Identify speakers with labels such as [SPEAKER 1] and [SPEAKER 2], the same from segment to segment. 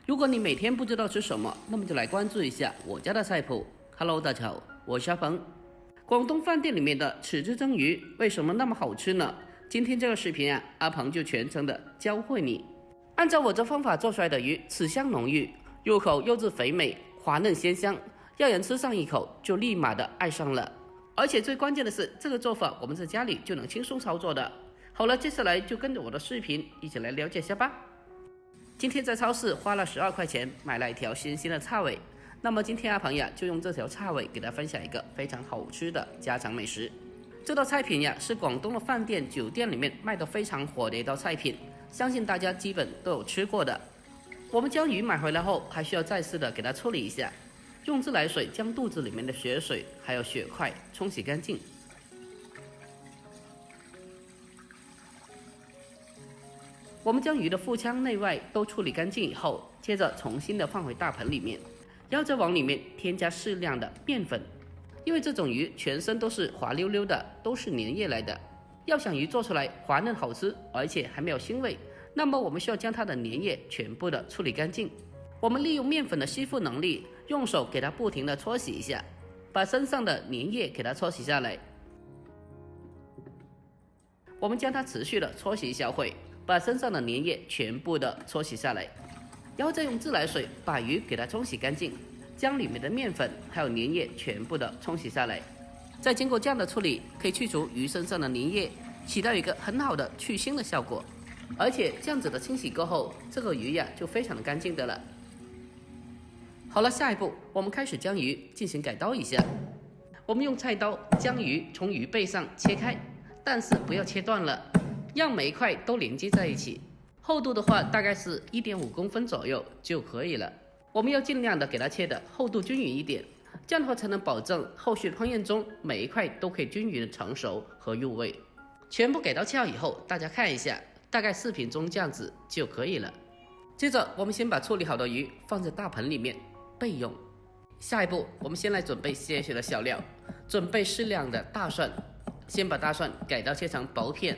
[SPEAKER 1] 如果你每天不知道吃什么，那么就来关注一下我家的菜谱。Hello， 大家好，我是阿鹏。广东饭店里面的豉汁蒸鱼为什么那么好吃呢？今天这个视频阿鹏就全程的教会你。按照我这方法做出来的鱼，齿香浓郁，入口肉质肥美，滑嫩鲜香，让人吃上一口就立马的爱上了。而且最关键的是，这个做法我们在家里就能轻松操作的。好了，接下来就跟着我的视频一起来了解一下吧。今天在超市花了12块钱买了一条新鲜的叉尾，那么今天阿鹏就用这条叉尾给大家分享一个非常好吃的家常美食。这道菜品是广东的饭店酒店里面卖的非常火的一道菜品，相信大家基本都有吃过的。我们将鱼买回来后，还需要再次的给它处理一下，用自来水将肚子里面的血水还有血块冲洗干净。我们将鱼的腹腔内外都处理干净以后，接着重新的放回大盆里面，然后再往里面添加适量的面粉，因为这种鱼全身都是滑溜溜的，都是粘液来的。要想鱼做出来滑嫩好吃，而且还没有腥味，那么我们需要将它的粘液全部的处理干净。我们利用面粉的吸附能力，用手给它不停的搓洗一下，把身上的粘液给它搓洗下来。我们将它持续的搓洗一小会，把身上的粘液全部的搓洗下来，然后再用自来水把鱼给它冲洗干净，将里面的面粉还有粘液全部的冲洗下来。再经过这样的处理，可以去除鱼身上的粘液，起到一个很好的去腥的效果。而且这样子的清洗过后，这个鱼就非常的干净的了。好了，下一步我们开始将鱼进行改刀一下。我们用菜刀将鱼从鱼背上切开，但是不要切断了，让每一块都连接在一起，厚度的话大概是1.5公分左右就可以了。我们要尽量的给它切的厚度均匀一点，这样的话才能保证后续烹饪中每一块都可以均匀的成熟和入味。全部改刀切好以后，大家看一下，大概视频中这样子就可以了。接着我们先把处理好的鱼放在大盆里面备用。下一步我们先来准备些许的小料，准备适量的大蒜，先把大蒜改刀切成薄片，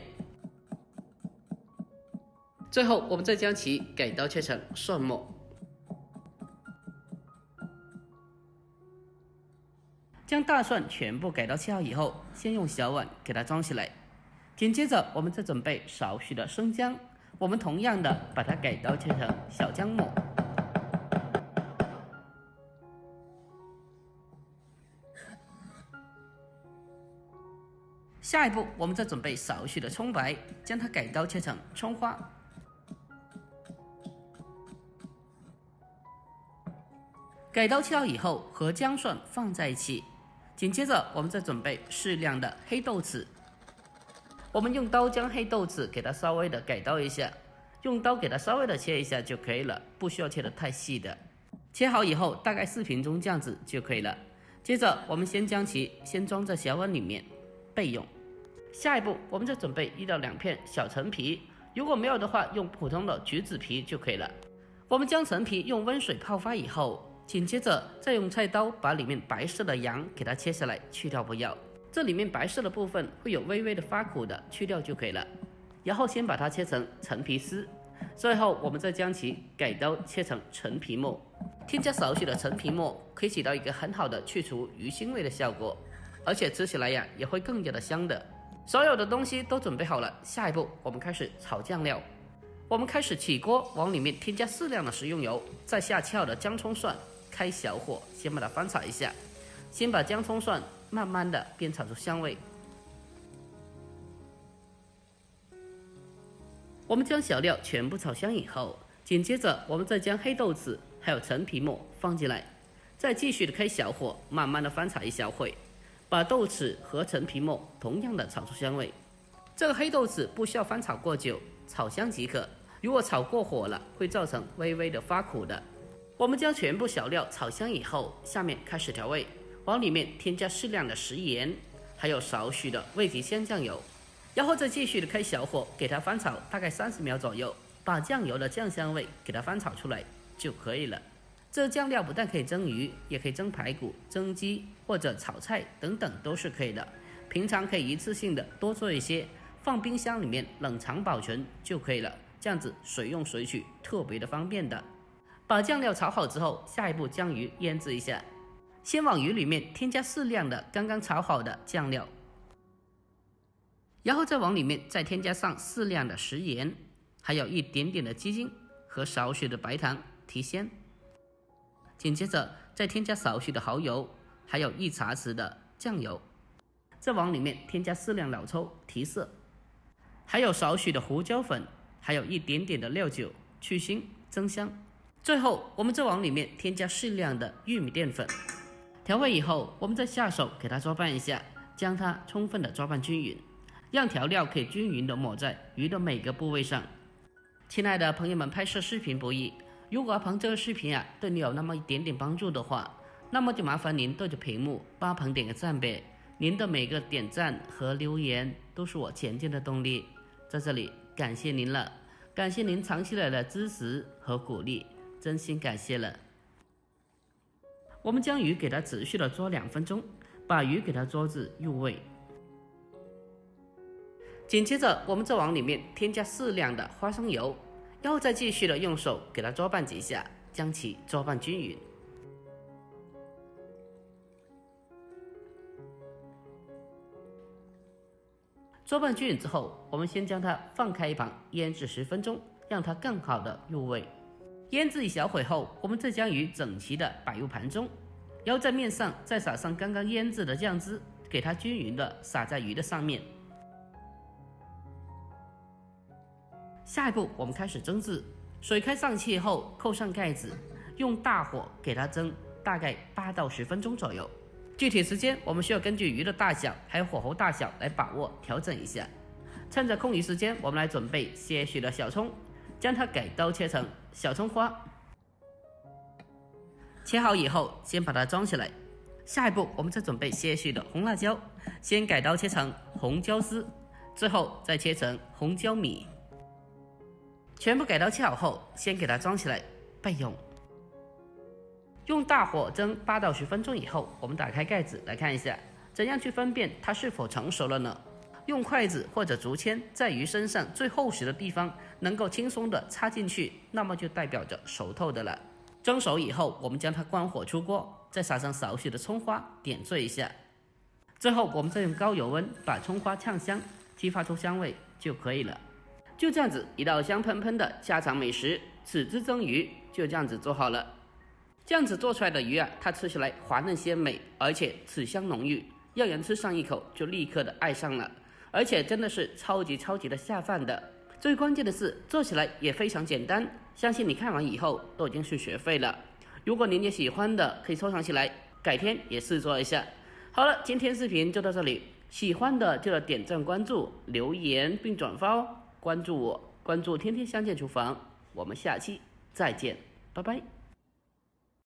[SPEAKER 1] 最后我们再将其改刀切成蒜末。将大蒜全部改刀切好以后，先用小碗给它装起来。紧接着我们再准备少许的生姜，我们同样的把它改刀切成小姜末。下一步我们再准备少许的葱白，将它改刀切成葱花。改刀切好以后，和姜蒜放在一起。紧接着我们再准备适量的黑豆豉，我们用刀将黑豆豉给它稍微的改刀一下，用刀给它稍微的切一下就可以了，不需要切得太细的。切好以后大概视频中这样子就可以了。接着我们先将其装在小碗里面备用。下一步我们再准备1到2片小陈皮，如果没有的话用普通的橘子皮就可以了。我们将陈皮用温水泡发以后，紧接着再用菜刀把里面白色的瓤给它切下来，去掉不要，这里面白色的部分会有微微的发苦的，去掉就可以了。然后先把它切成陈皮丝，最后我们再将其改刀切成陈皮末，添加少许的陈皮末可以起到一个很好的去除鱼腥味的效果，而且吃起来也会更加的香的。所有的东西都准备好了，下一步我们开始炒酱料。我们开始起锅，往里面添加适量的食用油，再下切好的姜葱蒜，开小火先把它翻炒一下，先把姜葱蒜慢慢的煸炒出香味。我们将小料全部炒香以后，紧接着我们再将黑豆豉还有陈皮末放进来，再继续的开小火慢慢的翻炒一小会，把豆豉和陈皮末同样的炒出香味。这个黑豆豉不需要翻炒过久，炒香即可，如果炒过火了会造成微微的发苦的。我们将全部小料炒香以后，下面开始调味，往里面添加适量的食盐，还有少许的味极鲜酱油，然后再继续的开小火给它翻炒大概30秒左右，把酱油的酱香味给它翻炒出来就可以了。这酱料不但可以蒸鱼，也可以蒸排骨、蒸鸡或者炒菜等等都是可以的。平常可以一次性的多做一些，放冰箱里面冷藏保存就可以了，这样子随用随取，特别的方便的。把酱料炒好之后，下一步将鱼腌制一下。先往鱼里面添加适量的刚刚炒好的酱料，然后再往里面再添加上适量的食盐，还有一点点的鸡精和少许的白糖提鲜。紧接着再添加少许的蚝油，还有1茶匙的酱油，再往里面添加适量老抽提色，还有少许的胡椒粉，还有一点点的料酒去腥增香。最后我们再往里面添加适量的玉米淀粉。调味以后，我们再下手给它抓拌一下，将它充分的抓拌均匀，让调料可以均匀的抹在鱼的每个部位上。亲爱的朋友们，拍摄视频不易，如果这个视频对你有那么一点点帮助的话，那么就麻烦您对着屏幕帮鹏点个赞呗。您的每个点赞和留言都是我前进的动力，在这里感谢您了，感谢您长期来的支持和鼓励，真心感谢了。我们将鱼给它持续的捉2分钟，把鱼给它捉至入味。紧接着我们再往里面添加适量的花生油，然后再继续的用手给它捉拌几下，将其捉拌均匀。捉拌均匀之后，我们先将它放开一旁腌制10分钟，让它更好的入味。腌制一小会后，我们再将鱼整齐的摆入盘中，然后在面上再撒上刚刚腌制的酱汁，给它均匀的撒在鱼的上面。下一步我们开始蒸制，水开上气后扣上盖子，用大火给它蒸大概8到10分钟左右。具体时间我们需要根据鱼的大小还有火候大小来把握调整一下。趁着空余时间，我们来准备些许的小葱，将它改刀切成小葱花。切好以后先把它装起来。下一步我们再准备些许的红辣椒，先改刀切成红椒丝，最后再切成红椒米。全部改刀切好后，先给它装起来备用。用大火蒸8到10分钟以后，我们打开盖子来看一下，怎样去分辨它是否成熟了呢？用筷子或者竹签在鱼身上最厚实的地方能够轻松的插进去，那么就代表着熟透的了。蒸熟以后，我们将它关火出锅，再撒上少许的葱花点缀一下，最后我们再用高油温把葱花炝香，激发出香味就可以了。就这样子，一道香喷喷的家常美食豉汁蒸鱼就这样子做好了。这样子做出来的鱼它吃起来滑嫩鲜美，而且豉香浓郁，让人吃上一口就立刻的爱上了，而且真的是超级的下饭的。最关键的是做起来也非常简单，相信你看完以后都已经是学会了。如果您也喜欢的，可以收藏起来，改天也试做一下。好了，今天视频就到这里，喜欢的就要点赞关注留言并转发哦。关注我，关注天天相见厨房，我们下期再见，拜拜。